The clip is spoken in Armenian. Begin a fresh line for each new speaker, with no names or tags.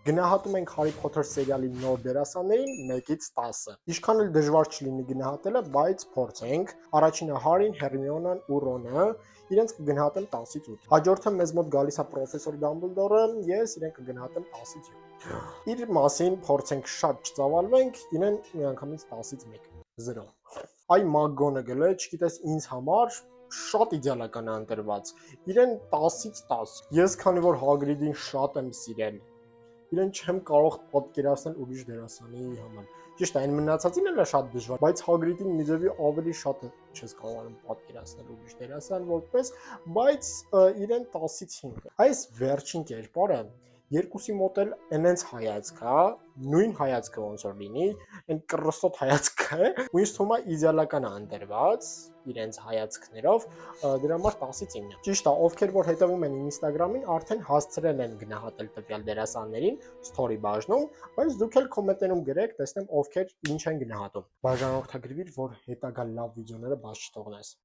Գնահատում ենք Harry Potter սերիալի նոր դերասաններին 1-ից 10-ը։ Ինչքան էլ դժվար չլինի գնահատելը, բայց փորձենք։ Առաջինը Հարին, Հերմիոնան ու Ռոնը, իրենց կգնահատեմ 10-ից 8։ Հաջորդը մեզ մոտ գալիս է պրոֆեսոր Դամբլդորը, ես իրեն կգնահատեմ 10-ից 7։ Իր մասին փորձենք շատ չծավալվենք, իրեն միանգամից 10-ից 1, 0։ Այ McGonagall-ը, չգիտես, ինձ համար շատ իդեալական է ընտրված։ Իրեն 10-ից 10։ Ես քանի որ Hagrid-ին շատ եմ սիրել, իրեն չեմ կարող պատկերացնել ուրիշ դերասանի համար։ Ճիշտ է, այն մնացածին էլ է շատ դժվար, բայց Hagrid-ին մի ձևի ավելի շատ չես կարողանում պատկերացնել ուրիշ դերասան որպես, բայց իրեն 10-ից 5։ Այս վերջին կերպարը երկուսի մոտ էլ այնց հայացք է, նույն հայացքը ոնց որ լինի, այն կռսոտ հայացքը է, ու ինձ թվում է իդեալական է ընտրված իրենց հայացքներով, դրա համար 10-ից 9։ Ճիշտ է, ովքեր որ հետևում են իմ Instagram-ին, արդեն հասցրել են գնահատել տվյալ դերասաններին story բաժնում, բայց դուք էլ կոմենտներում գրեք, տեսնեմ ովքեր ինչ են գնահատում։ Բաժանորդագրվիր, որ հետագա լավ վիդեոները բաց չթողնես։